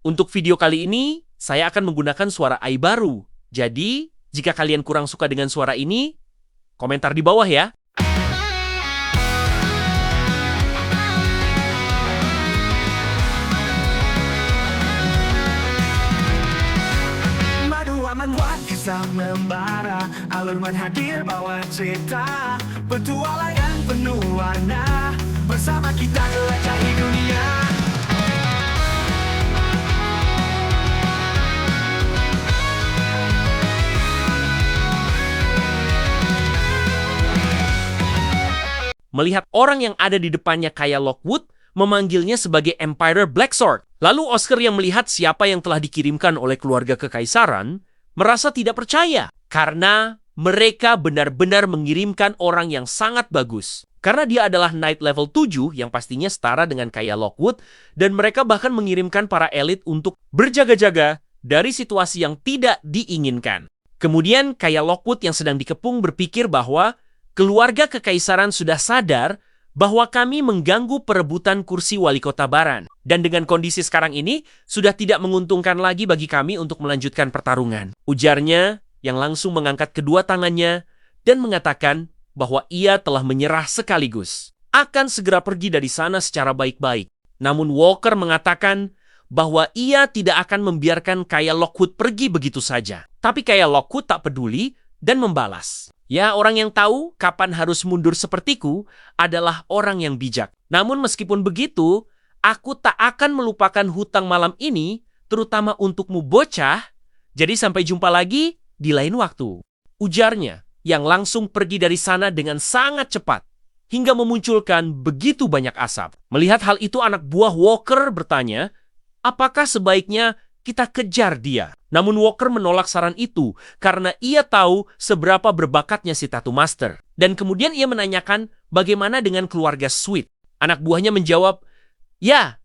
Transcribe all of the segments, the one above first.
Untuk video kali ini, saya akan menggunakan suara AI baru. Jadi, jika kalian kurang suka dengan suara ini, komentar di bawah ya. Madu aman kisah membara, alurman hadir bawa cerita, petualangan penuh warna, bersama kita jelajahi dunia. Melihat orang yang ada di depannya kayak Lockwood, memanggilnya sebagai Emperor Blacksword. Lalu Oscar yang melihat siapa yang telah dikirimkan oleh keluarga kekaisaran, merasa tidak percaya. Karena mereka benar-benar mengirimkan orang yang sangat bagus. Karena dia adalah Knight level 7 yang pastinya setara dengan kayak Lockwood, dan mereka bahkan mengirimkan para elit untuk berjaga-jaga dari situasi yang tidak diinginkan. Kemudian kayak Lockwood yang sedang dikepung berpikir bahwa keluarga kekaisaran sudah sadar bahwa kami mengganggu perebutan kursi wali kota Baran. Dan dengan kondisi sekarang ini, sudah tidak menguntungkan lagi bagi kami untuk melanjutkan pertarungan. Ujarnya yang langsung mengangkat kedua tangannya dan mengatakan bahwa ia telah menyerah sekaligus. Akan segera pergi dari sana secara baik-baik. Namun Walker mengatakan bahwa ia tidak akan membiarkan kayak Lockwood pergi begitu saja. Tapi kayak Lockwood tak peduli dan membalas. Ya, orang yang tahu kapan harus mundur sepertiku adalah orang yang bijak. Namun meskipun begitu, aku tak akan melupakan hutang malam ini, terutama untukmu bocah. Jadi sampai jumpa lagi di lain waktu. Ujarnya, yang langsung pergi dari sana dengan sangat cepat, hingga memunculkan begitu banyak asap. Melihat hal itu, anak buah Walker bertanya, apakah sebaiknya kita kejar dia? Namun Walker menolak saran itu karena ia tahu seberapa berbakatnya si Tattoo Master. Dan kemudian ia menanyakan bagaimana dengan keluarga Sweet. Anak buahnya menjawab, ya,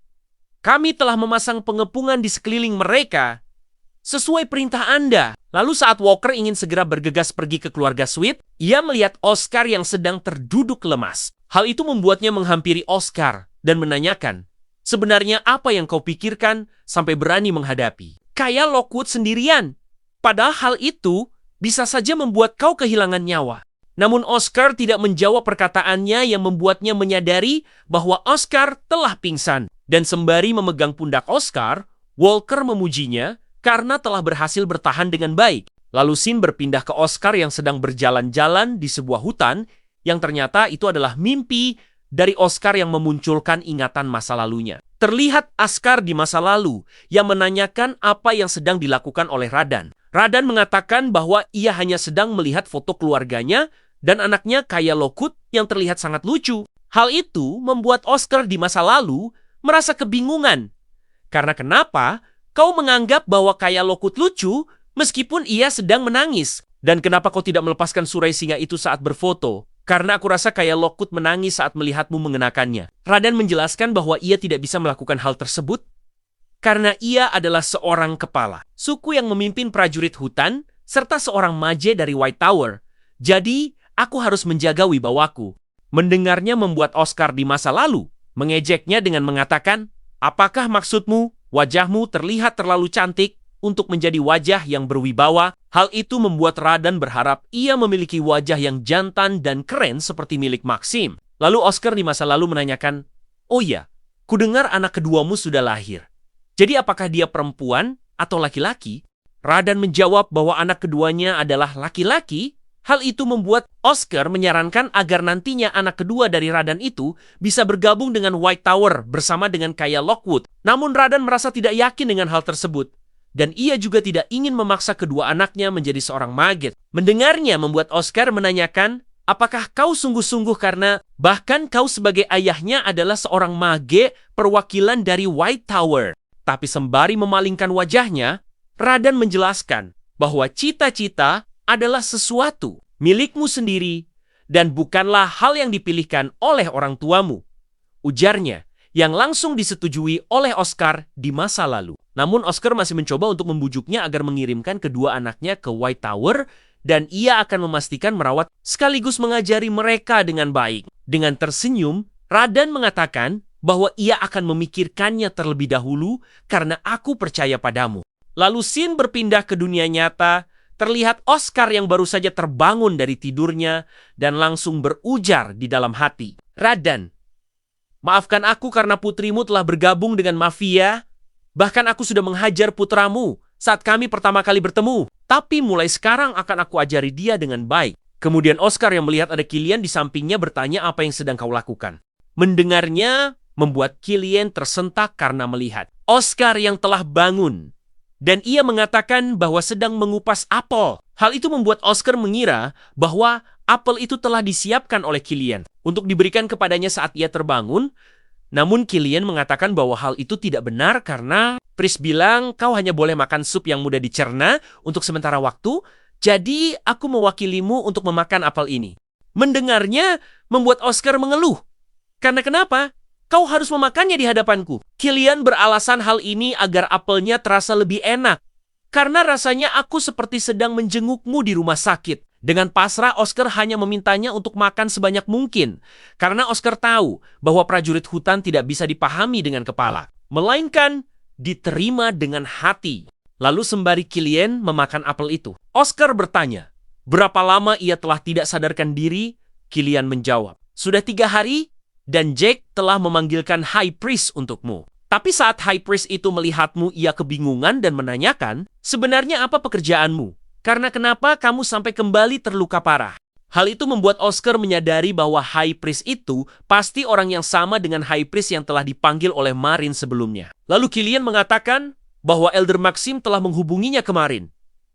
kami telah memasang pengepungan di sekeliling mereka sesuai perintah Anda. Lalu saat Walker ingin segera bergegas pergi ke keluarga Sweet, ia melihat Oscar yang sedang terduduk lemas. Hal itu membuatnya menghampiri Oscar dan menanyakan, sebenarnya apa yang kau pikirkan sampai berani menghadapi kayak Lockwood sendirian? Padahal hal itu bisa saja membuat kau kehilangan nyawa. Namun Oscar tidak menjawab perkataannya yang membuatnya menyadari bahwa Oscar telah pingsan. Dan sembari memegang pundak Oscar, Walker memujinya karena telah berhasil bertahan dengan baik. Lalu scene berpindah ke Oscar yang sedang berjalan-jalan di sebuah hutan yang ternyata itu adalah mimpi dari Oscar yang memunculkan ingatan masa lalunya. Terlihat Oscar di masa lalu yang menanyakan apa yang sedang dilakukan oleh Radan. Radan mengatakan bahwa ia hanya sedang melihat foto keluarganya dan anaknya kayak Lockwood yang terlihat sangat lucu. Hal itu membuat Oscar di masa lalu merasa kebingungan. Karena kenapa kau menganggap bahwa kayak Lockwood lucu meskipun ia sedang menangis? Dan kenapa kau tidak melepaskan surai singa itu saat berfoto? Karena aku rasa kayak Lockwood menangis saat melihatmu mengenakannya. Radan menjelaskan bahwa ia tidak bisa melakukan hal tersebut karena ia adalah seorang kepala suku yang memimpin prajurit hutan serta seorang mage dari White Tower. Jadi, aku harus menjaga wibawaku. Mendengarnya membuat Oscar di masa lalu mengejeknya dengan mengatakan, apakah maksudmu wajahmu terlihat terlalu cantik untuk menjadi wajah yang berwibawa? Hal itu membuat Radan berharap ia memiliki wajah yang jantan dan keren seperti milik Maxim. Lalu Oscar di masa lalu menanyakan, oh iya, kudengar anak keduamu sudah lahir. Jadi apakah dia perempuan atau laki-laki? Radan menjawab bahwa anak keduanya adalah laki-laki. Hal itu membuat Oscar menyarankan agar nantinya anak kedua dari Radan itu bisa bergabung dengan White Tower bersama dengan kayak Lockwood. Namun Radan merasa tidak yakin dengan hal tersebut. Dan ia juga tidak ingin memaksa kedua anaknya menjadi seorang mage. Mendengarnya membuat Oscar menanyakan, apakah kau sungguh-sungguh karena bahkan kau sebagai ayahnya adalah seorang mage perwakilan dari White Tower? Tapi sembari memalingkan wajahnya, Radan menjelaskan bahwa cita-cita adalah sesuatu milikmu sendiri dan bukanlah hal yang dipilihkan oleh orang tuamu. Ujarnya, yang langsung disetujui oleh Oscar di masa lalu. Namun Oscar masih mencoba untuk membujuknya agar mengirimkan kedua anaknya ke White Tower dan ia akan memastikan merawat sekaligus mengajari mereka dengan baik. Dengan tersenyum, Radan mengatakan bahwa ia akan memikirkannya terlebih dahulu karena aku percaya padamu. Lalu scene berpindah ke dunia nyata, terlihat Oscar yang baru saja terbangun dari tidurnya dan langsung berujar di dalam hati. Radan, maafkan aku karena putrimu telah bergabung dengan mafia. Bahkan aku sudah menghajar putramu saat kami pertama kali bertemu. Tapi mulai sekarang akan aku ajari dia dengan baik. Kemudian Oscar yang melihat ada Killian di sampingnya bertanya apa yang sedang kau lakukan. Mendengarnya membuat Killian tersentak karena melihat Oscar yang telah bangun. Dan ia mengatakan bahwa sedang mengupas apel. Hal itu membuat Oscar mengira bahwa apel itu telah disiapkan oleh Killian untuk diberikan kepadanya saat ia terbangun. Namun Killian mengatakan bahwa hal itu tidak benar karena Pris bilang kau hanya boleh makan sup yang mudah dicerna untuk sementara waktu, jadi aku mewakilimu untuk memakan apel ini. Mendengarnya membuat Oscar mengeluh. Karena kenapa? Kau harus memakannya di hadapanku. Killian beralasan hal ini agar apelnya terasa lebih enak. Karena rasanya aku seperti sedang menjengukmu di rumah sakit. Dengan pasrah, Oscar hanya memintanya untuk makan sebanyak mungkin. Karena Oscar tahu bahwa prajurit hutan tidak bisa dipahami dengan kepala. Melainkan diterima dengan hati. Lalu sembari Killian memakan apel itu, Oscar bertanya, berapa lama ia telah tidak sadarkan diri? Killian menjawab, sudah 3 hari. Dan Jake telah memanggilkan High Priest untukmu. Tapi saat High Priest itu melihatmu, ia kebingungan dan menanyakan, sebenarnya apa pekerjaanmu? Karena kenapa kamu sampai kembali terluka parah? Hal itu membuat Oscar menyadari bahwa High Priest itu pasti orang yang sama dengan High Priest yang telah dipanggil oleh Marin sebelumnya. Lalu Killian mengatakan bahwa Elder Maxim telah menghubunginya kemarin,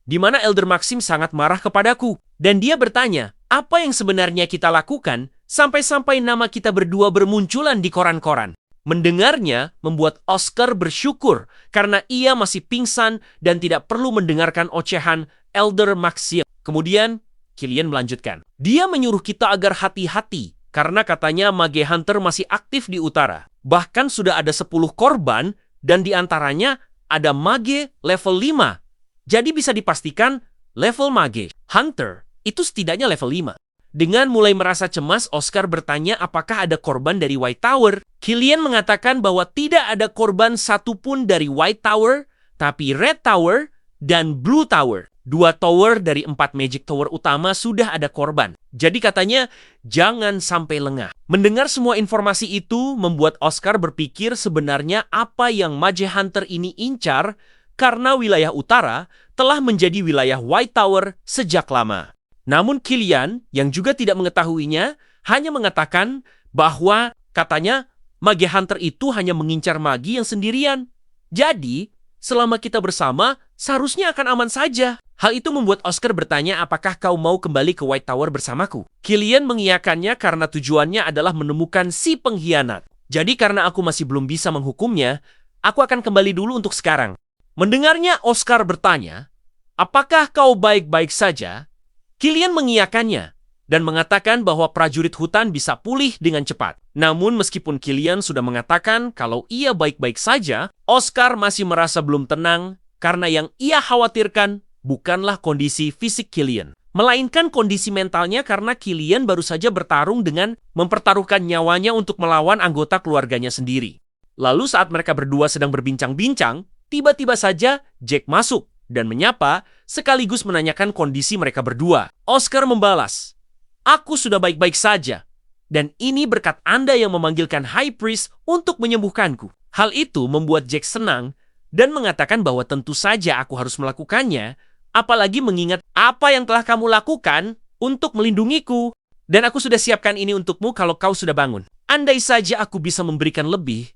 di mana Elder Maxim sangat marah kepadaku. Dan dia bertanya, apa yang sebenarnya kita lakukan sampai-sampai nama kita berdua bermunculan di koran-koran. Mendengarnya membuat Oscar bersyukur karena ia masih pingsan dan tidak perlu mendengarkan ocehan Elder Maxim. Kemudian Killian melanjutkan. Dia menyuruh kita agar hati-hati karena katanya Mage Hunter masih aktif di utara. Bahkan sudah ada 10 korban dan diantaranya ada Mage level 5. Jadi bisa dipastikan level Mage Hunter itu setidaknya level 5. Dengan mulai merasa cemas, Oscar bertanya apakah ada korban dari White Tower. Killian mengatakan bahwa tidak ada korban satupun dari White Tower, tapi Red Tower dan Blue Tower. 2 tower dari 4 Magic Tower utama sudah ada korban. Jadi katanya, jangan sampai lengah. Mendengar semua informasi itu membuat Oscar berpikir sebenarnya apa yang Mage Hunter ini incar karena wilayah utara telah menjadi wilayah White Tower sejak lama. Namun Killian, yang juga tidak mengetahuinya, hanya mengatakan bahwa katanya Mage Hunter itu hanya mengincar magi yang sendirian. Jadi, selama kita bersama, seharusnya akan aman saja. Hal itu membuat Oscar bertanya apakah kau mau kembali ke White Tower bersamaku. Killian mengiyakannya karena tujuannya adalah menemukan si pengkhianat. Jadi karena aku masih belum bisa menghukumnya, aku akan kembali dulu untuk sekarang. Mendengarnya, Oscar bertanya, apakah kau baik-baik saja? Killian mengiyakannya dan mengatakan bahwa prajurit hutan bisa pulih dengan cepat. Namun meskipun Killian sudah mengatakan kalau ia baik-baik saja, Oscar masih merasa belum tenang karena yang ia khawatirkan bukanlah kondisi fisik Killian, melainkan kondisi mentalnya karena Killian baru saja bertarung dengan mempertaruhkan nyawanya untuk melawan anggota keluarganya sendiri. Lalu saat mereka berdua sedang berbincang-bincang, tiba-tiba saja Jack masuk dan menyapa sekaligus menanyakan kondisi mereka berdua. Oscar membalas, aku sudah baik-baik saja, dan ini berkat Anda yang memanggilkan High Priest untuk menyembuhkanku. Hal itu membuat Jack senang dan mengatakan bahwa tentu saja aku harus melakukannya, apalagi mengingat apa yang telah kamu lakukan untuk melindungiku. Dan aku sudah siapkan ini untukmu kalau kau sudah bangun. Andai saja aku bisa memberikan lebih,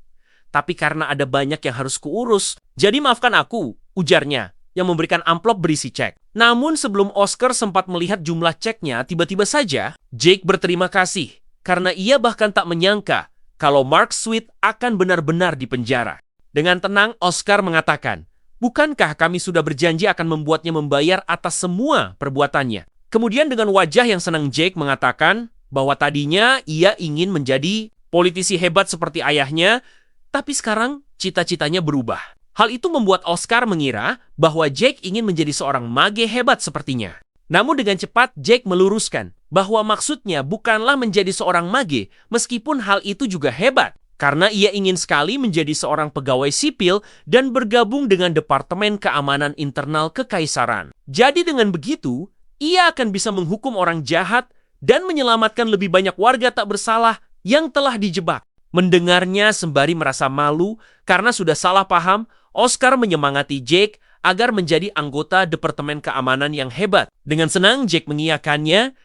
tapi karena ada banyak yang harus kuurus, jadi maafkan aku, ujarnya, yang memberikan amplop berisi cek. Namun sebelum Oscar sempat melihat jumlah ceknya, tiba-tiba saja Jake berterima kasih karena ia bahkan tak menyangka kalau Mark Sweet akan benar-benar dipenjara. Dengan tenang, Oscar mengatakan, bukankah kami sudah berjanji akan membuatnya membayar atas semua perbuatannya? Kemudian dengan wajah yang senang, Jake mengatakan bahwa tadinya ia ingin menjadi politisi hebat seperti ayahnya, tapi sekarang cita-citanya berubah. Hal itu membuat Oscar mengira bahwa Jake ingin menjadi seorang mage hebat sepertinya. Namun dengan cepat Jake meluruskan bahwa maksudnya bukanlah menjadi seorang mage, meskipun hal itu juga hebat. karena ia ingin sekali menjadi seorang pegawai sipil dan bergabung dengan Departemen Keamanan Internal Kekaisaran. Jadi dengan begitu, ia akan bisa menghukum orang jahat dan menyelamatkan lebih banyak warga tak bersalah yang telah dijebak. Mendengarnya sembari merasa malu karena sudah salah paham, Oscar menyemangati Jake agar menjadi anggota Departemen Keamanan yang hebat. Dengan senang, Jake mengiyakannya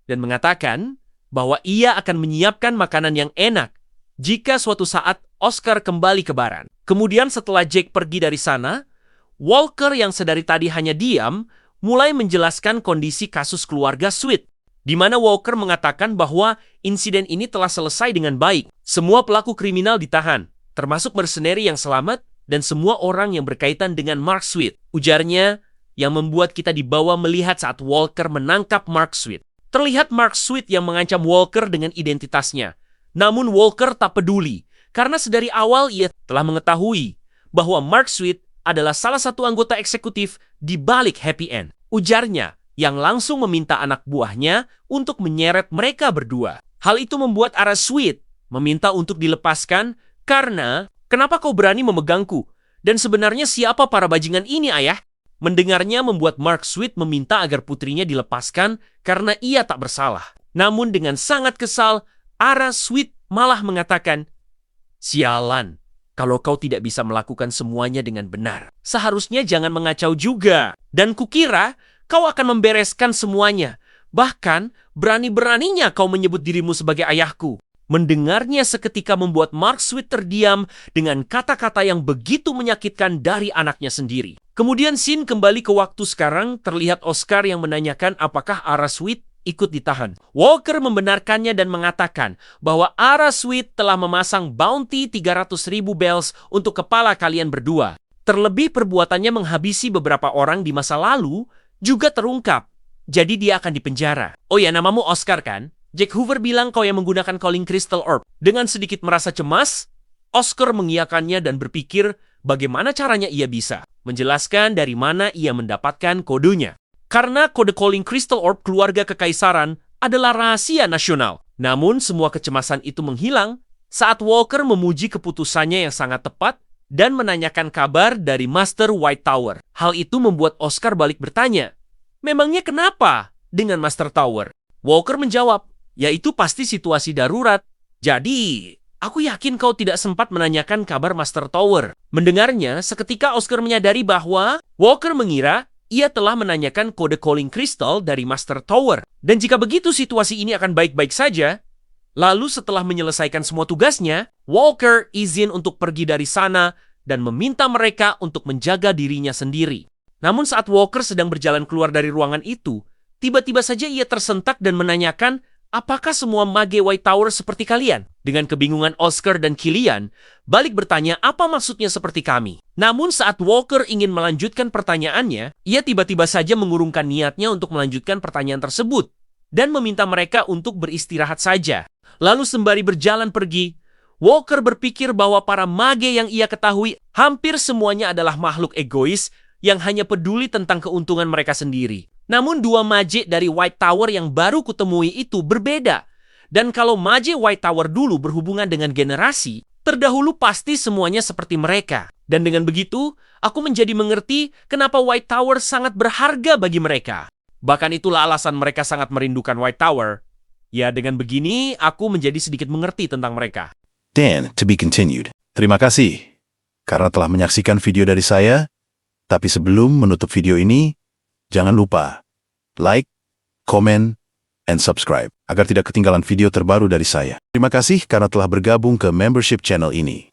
dan mengatakan bahwa ia akan menyiapkan makanan yang enak jika suatu saat Oscar kembali ke Baran. Kemudian setelah Jake pergi dari sana, Walker yang sedari tadi hanya diam, mulai menjelaskan kondisi kasus keluarga Sweet, di mana Walker mengatakan bahwa insiden ini telah selesai dengan baik. Semua pelaku kriminal ditahan, termasuk mercenary yang selamat dan semua orang yang berkaitan dengan Mark Sweet. Ujarnya yang membuat kita dibawa melihat saat Walker menangkap Mark Sweet. Terlihat Mark Sweet yang mengancam Walker dengan identitasnya. Namun Walker tak peduli, karena sedari awal ia telah mengetahui bahwa Mark Sweet adalah salah satu anggota eksekutif di balik Happy End. Ujarnya yang langsung meminta anak buahnya untuk menyeret mereka berdua. Hal itu membuat arah Sweet meminta untuk dilepaskan karena, "Kenapa kau berani memegangku? Dan sebenarnya siapa para bajingan ini, ayah?" Mendengarnya membuat Mark Sweet meminta agar putrinya dilepaskan karena ia tak bersalah. Namun dengan sangat kesal, Ara Sweet malah mengatakan, "Sialan, kalau kau tidak bisa melakukan semuanya dengan benar. Seharusnya jangan mengacau juga. Dan kukira kau akan membereskan semuanya. Bahkan berani-beraninya kau menyebut dirimu sebagai ayahku." Mendengarnya seketika membuat Mark Sweet terdiam dengan kata-kata yang begitu menyakitkan dari anaknya sendiri. Kemudian scene kembali ke waktu sekarang, terlihat Oscar yang menanyakan apakah Ara Sweet ikut ditahan. Walker membenarkannya dan mengatakan bahwa Ara Sweet telah memasang bounty 300.000 bells untuk kepala kalian berdua. Terlebih perbuatannya menghabisi beberapa orang di masa lalu juga terungkap. Jadi dia akan dipenjara. Oh ya, namamu Oscar kan? Jack Hoover bilang kau yang menggunakan Calling Crystal Orb. Dengan sedikit merasa cemas, Oscar mengiyakannya dan berpikir bagaimana caranya ia bisa menjelaskan dari mana ia mendapatkan kodenya. Karena kode Calling Crystal Orb keluarga kekaisaran adalah rahasia nasional. Namun semua kecemasan itu menghilang saat Walker memuji keputusannya yang sangat tepat dan menanyakan kabar dari Master White Tower. Hal itu membuat Oscar balik bertanya, "Memangnya kenapa dengan Master Tower?" Walker menjawab, "Yaitu pasti situasi darurat. Jadi, aku yakin kau tidak sempat menanyakan kabar Master Tower." Mendengarnya, seketika Oscar menyadari bahwa Walker mengira ia telah menanyakan kode Calling Crystal dari Master Tower. Dan jika begitu situasi ini akan baik-baik saja. Lalu setelah menyelesaikan semua tugasnya, Walker izin untuk pergi dari sana dan meminta mereka untuk menjaga dirinya sendiri. Namun saat Walker sedang berjalan keluar dari ruangan itu, tiba-tiba saja ia tersentak dan menanyakan, "Apakah semua mage White Tower seperti kalian?" Dengan kebingungan Oscar dan Killian, balik bertanya apa maksudnya seperti kami. Namun saat Walker ingin melanjutkan pertanyaannya, ia tiba-tiba saja mengurungkan niatnya untuk melanjutkan pertanyaan tersebut dan meminta mereka untuk beristirahat saja. Lalu sembari berjalan pergi, Walker berpikir bahwa para mage yang ia ketahui hampir semuanya adalah makhluk egois yang hanya peduli tentang keuntungan mereka sendiri. Namun dua mage dari White Tower yang baru kutemui itu berbeda. Dan kalau mage White Tower dulu berhubungan dengan generasi, terdahulu pasti semuanya seperti mereka. Dan dengan begitu, aku menjadi mengerti kenapa White Tower sangat berharga bagi mereka. Bahkan itulah alasan mereka sangat merindukan White Tower. Ya, dengan begini, aku menjadi sedikit mengerti tentang mereka. Dan, to be continued. Terima kasih karena telah menyaksikan video dari saya. Tapi sebelum menutup video ini, jangan lupa like, comment, and subscribe agar tidak ketinggalan video terbaru dari saya. Terima kasih karena telah bergabung ke membership channel ini.